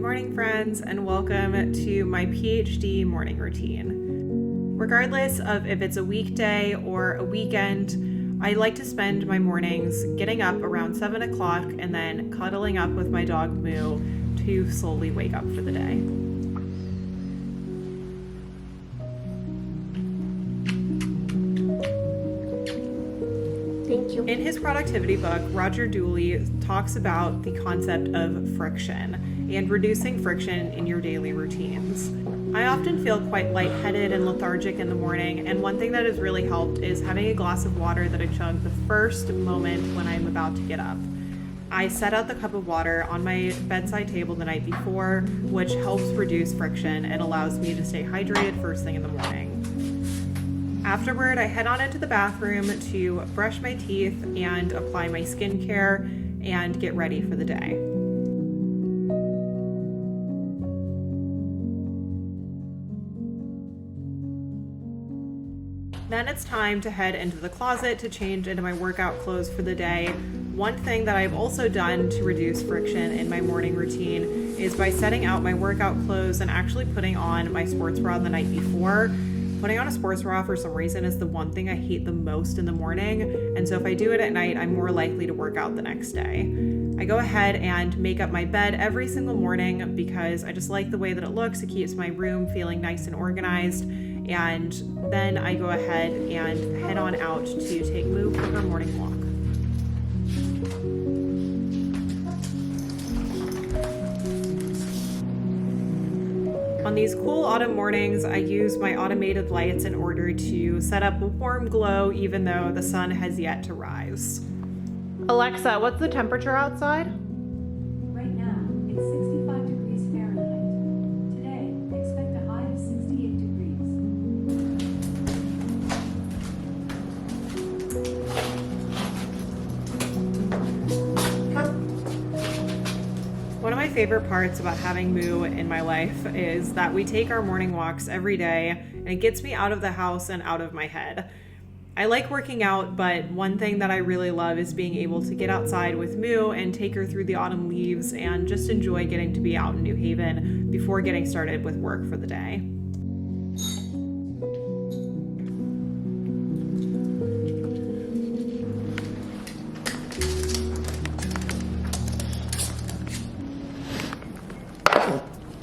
morning, friends, and welcome to my PhD morning routine. Regardless of if it's a weekday or a weekend, I like to spend my mornings getting up around 7 o'clock and then cuddling up with my dog Moo to slowly wake up for the day. Thank you. In his productivity book, Roger Dooley talks about the concept of friction and reducing friction in your daily routines. I often feel quite lightheaded and lethargic in the morning, and one thing that has really helped is having a glass of water that I chug the first moment when I'm about to get up. I set out the cup of water on my bedside table the night before, which helps reduce friction and allows me to stay hydrated first thing in the morning. Afterward, I head on into the bathroom to brush my teeth and apply my skincare and get ready for the day. Then it's time to head into the closet to change into my workout clothes for the day. One thing that I've also done to reduce friction in my morning routine is by setting out my workout clothes and actually putting on my sports bra the night before. Putting on a sports bra for some reason is the one thing I hate the most in the morning, and so if I do it at night, I'm more likely to work out the next day. I go ahead and make up my bed every single morning because I just like the way that it looks. It keeps my room feeling nice and organized, and then I go ahead and head on out to take Moo for her morning walk. On these cool autumn mornings, I use my automated lights in order to set up a warm glow even though the sun has yet to rise. Alexa, what's the temperature outside? Right now, it's 65 degrees Fahrenheit. Today, expect a high of 68 degrees. One of my favorite parts about having Moo in my life is that we take our morning walks every day, and it gets me out of the house and out of my head. I like working out, but one thing that I really love is being able to get outside with Moo and take her through the autumn leaves and just enjoy getting to be out in New Haven before getting started with work for the day.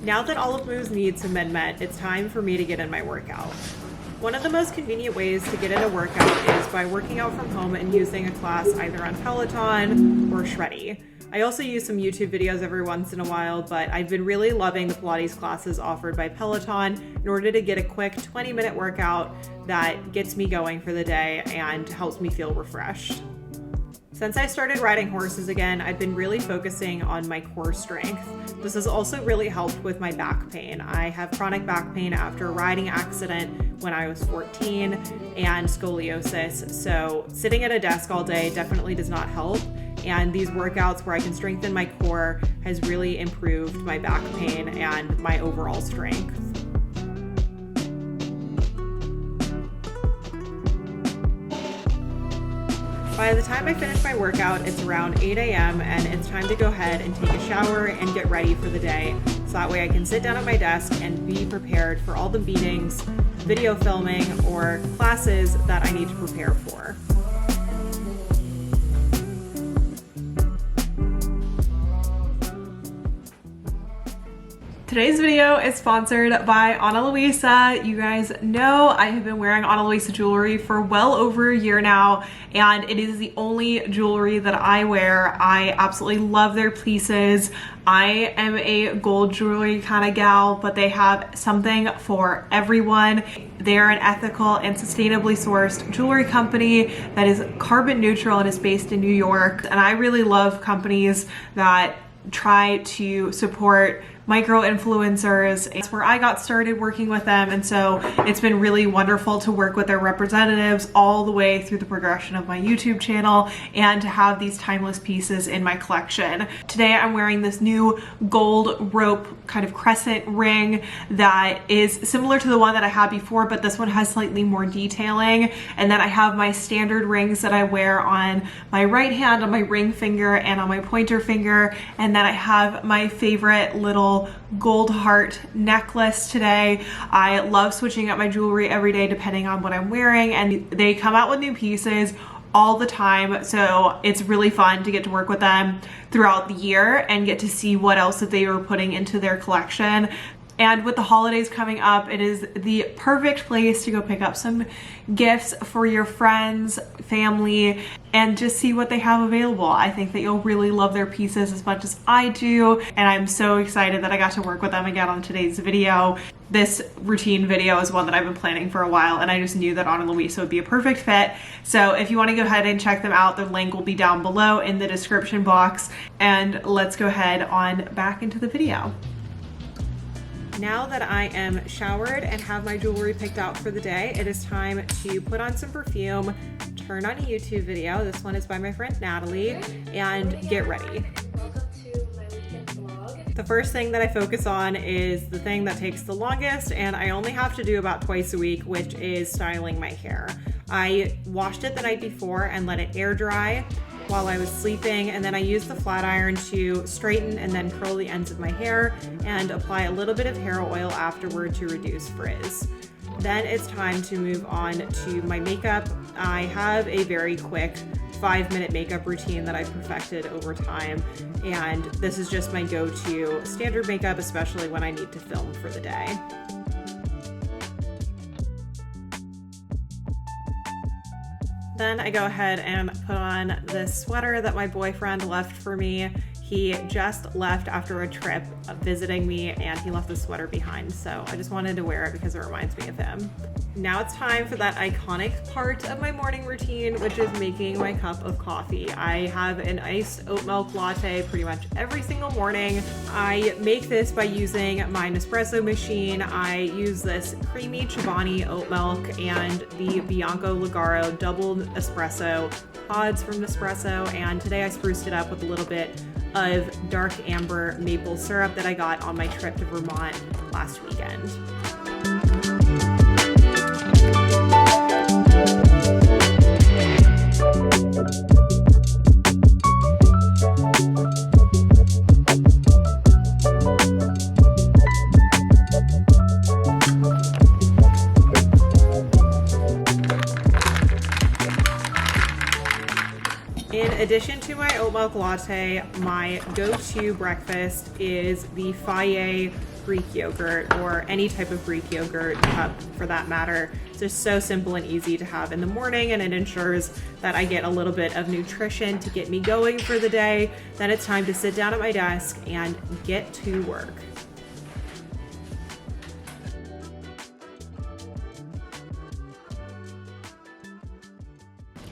Now that all of Moo's needs have been met, it's time for me to get in my workout. One of the most convenient ways to get in a workout is by working out from home and using a class either on Peloton or Shreddy. I also use some YouTube videos every once in a while, but I've been really loving the Pilates classes offered by Peloton in order to get a quick 20-minute workout that gets me going for the day and helps me feel refreshed. Since I started riding horses again, I've been really focusing on my core strength. This has also really helped with my back pain. I have chronic back pain after a riding accident when I was 14 and scoliosis, so sitting at a desk all day definitely does not help, and these workouts where I can strengthen my core has really improved my back pain and my overall strength. By the time I finish my workout, it's around 8 a.m. and it's time to go ahead and take a shower and get ready for the day. So that way I can sit down at my desk and be prepared for all the meetings, video filming, or classes that I need to prepare for. Today's video is sponsored by Ana Luisa. You guys know I have been wearing Ana Luisa jewelry for well over a year now, and it is the only jewelry that I wear. I absolutely love their pieces. I am a gold jewelry kind of gal, but they have something for everyone. They are an ethical and sustainably sourced jewelry company that is carbon neutral and is based in New York. And I really love companies that try to support micro influencers. It's where I got started working with them, and so it's been really wonderful to work with their representatives all the way through the progression of my YouTube channel and to have these timeless pieces in my collection. Today I'm wearing this new gold rope kind of crescent ring that is similar to the one that I had before, but this one has slightly more detailing. And then I have my standard rings that I wear on my right hand, on my ring finger, and on my pointer finger. And then I have my favorite little little gold heart necklace today. I love switching up my jewelry every day depending on what I'm wearing, and they come out with new pieces all the time, so it's really fun to get to work with them throughout the year and get to see what else that they were putting into their collection. And with the holidays coming up, it is the perfect place to go pick up some gifts for your friends, family, and just see what they have available. I think that you'll really love their pieces as much as I do, and I'm so excited that I got to work with them again on today's video. This routine video is one that I've been planning for a while, and I just knew that Ana Luisa would be a perfect fit. So if you want to go ahead and check them out, the link will be down below in the description box. And let's go ahead on back into the video. Now that I am showered and have my jewelry picked out for the day, it is time to put on some perfume, turn on a YouTube video. This one is by my friend Natalie, and get ready. Welcome to my weekend vlog. The first thing that I focus on is the thing that takes the longest, and I only have to do about twice a week, which is styling my hair. I washed it the night before and let it air dry while I was sleeping, and then I used the flat iron to straighten and then curl the ends of my hair and apply a little bit of hair oil afterward to reduce frizz. Then it's time to move on to my makeup. I have a very quick 5-minute makeup routine that I perfected over time, and this is just my go-to standard makeup, especially when I need to film for the day. Then I go ahead and put on this sweater that my boyfriend left for me. He just left after a trip visiting me, and he left the sweater behind, so I just wanted to wear it because it reminds me of him. Now it's time for that iconic part of my morning routine, which is making my cup of coffee. I have an iced oat milk latte pretty much every single morning. I make this by using my Nespresso machine. I use this creamy Chobani oat milk and the Bianco Ligaro double espresso pods from Nespresso, and today I spruced it up with a little bit of dark amber maple syrup that I got on my trip to Vermont last weekend. In addition to my oat milk latte, my go-to breakfast is the Fage Greek yogurt, or any type of Greek yogurt cup for that matter. It's just so simple and easy to have in the morning, and it ensures that I get a little bit of nutrition to get me going for the day. Then it's time to sit down at my desk and get to work.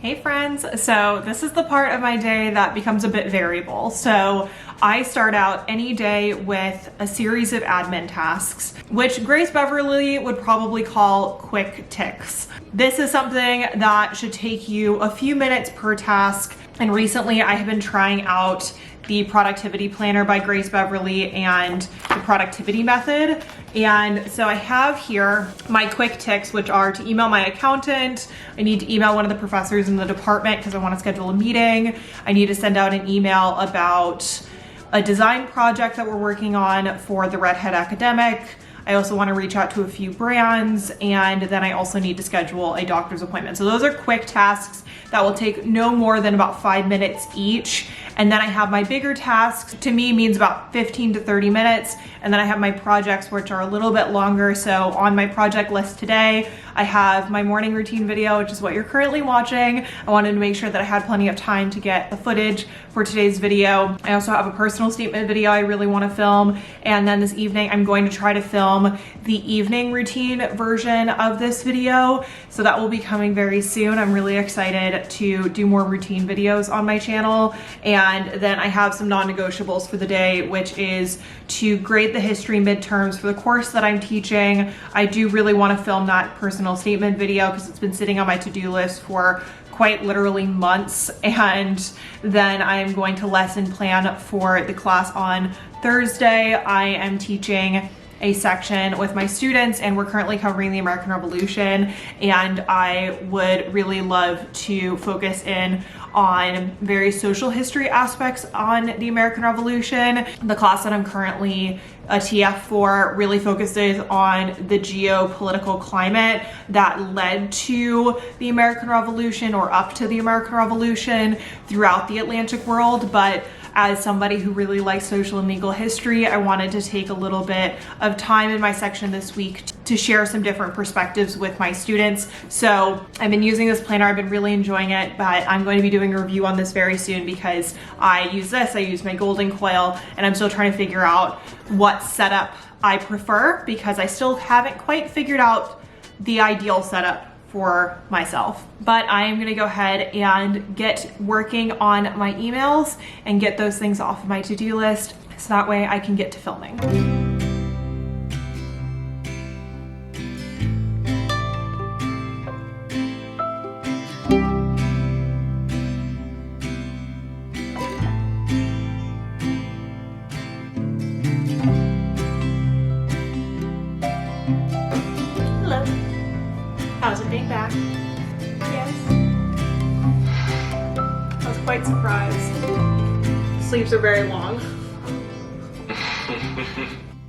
Hey friends, so this is the part of my day that becomes a bit variable. So I start out any day with a series of admin tasks, which Grace Beverly would probably call quick ticks. This is something that should take you a few minutes per task. And recently I have been trying out the productivity planner by Grace Beverly and the productivity method. And so I have here my quick ticks, which are to email my accountant. I need to email one of the professors in the department because I want to schedule a meeting. I need to send out an email about a design project that we're working on for the Redhead Academic. I also want to reach out to a few brands, and then I also need to schedule a doctor's appointment. So those are quick tasks that will take no more than about 5 minutes each. And then I have my bigger tasks, to me means about 15 to 30 minutes. And then I have my projects, which are a little bit longer. So on my project list today, I have my morning routine video, which is what you're currently watching. I wanted to make sure that I had plenty of time to get the footage for today's video. I also have a personal statement video I really want to film. And then this evening, I'm going to try to film the evening routine version of this video. So that will be coming very soon. I'm really excited to do more routine videos on my channel. And then I have some non-negotiables for the day, which is to grade the history midterms for the course that I'm teaching. I do really want to film that personal statement video because it's been sitting on my to-do list for quite literally months. And then I'm going to lesson plan for the class on Thursday. I am teaching a section with my students, and we're currently covering the American Revolution, and I would really love to focus in on various social history aspects on the American Revolution. The class that I'm currently a TF for really focuses on the geopolitical climate that led to the American Revolution or up to the American Revolution throughout the Atlantic world. But as somebody who really likes social and legal history, I wanted to take a little bit of time in my section this week to share some different perspectives with my students. So I've been using this planner, I've been really enjoying it, but I'm going to be doing a review on this very soon because I use my golden coil, and I'm still trying to figure out what setup I prefer because I still haven't quite figured out the ideal setup for myself. But I am gonna go ahead and get working on my emails and get those things off of my to-do list so that way I can get to filming. Hello. How's it being back? Yes. I was quite surprised. Sleeves are very long.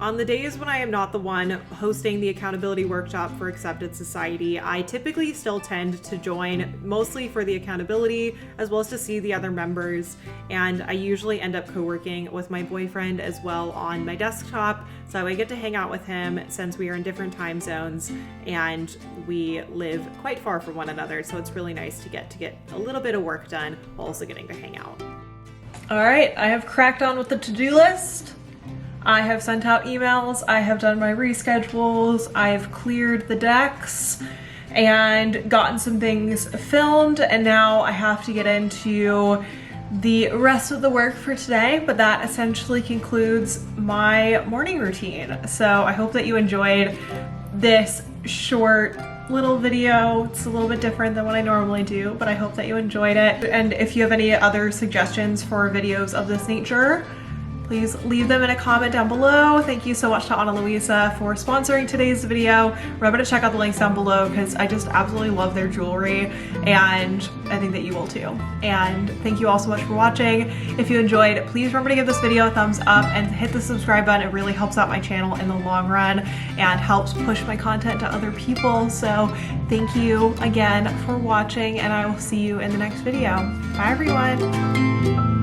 On the days when I am not the one hosting the accountability workshop for Accepted Society, I typically still tend to join, mostly for the accountability as well as to see the other members, and I usually end up co-working with my boyfriend as well on my desktop, so I get to hang out with him since we are in different time zones and we live quite far from one another, so it's really nice to get a little bit of work done while also getting to hang out. All right, I have cracked on with the to-do list. I have sent out emails, I have done my reschedules, I've cleared the decks and gotten some things filmed, and now I have to get into the rest of the work for today, but that essentially concludes my morning routine. So I hope that you enjoyed this short little video. It's a little bit different than what I normally do, but I hope that you enjoyed it. And if you have any other suggestions for videos of this nature, please leave them in a comment down below. Thank you so much to Ana Luisa for sponsoring today's video. Remember to check out the links down below because I just absolutely love their jewelry and I think that you will too. And thank you all so much for watching. If you enjoyed, please remember to give this video a thumbs up and hit the subscribe button. It really helps out my channel in the long run and helps push my content to other people. So thank you again for watching, and I will see you in the next video. Bye everyone.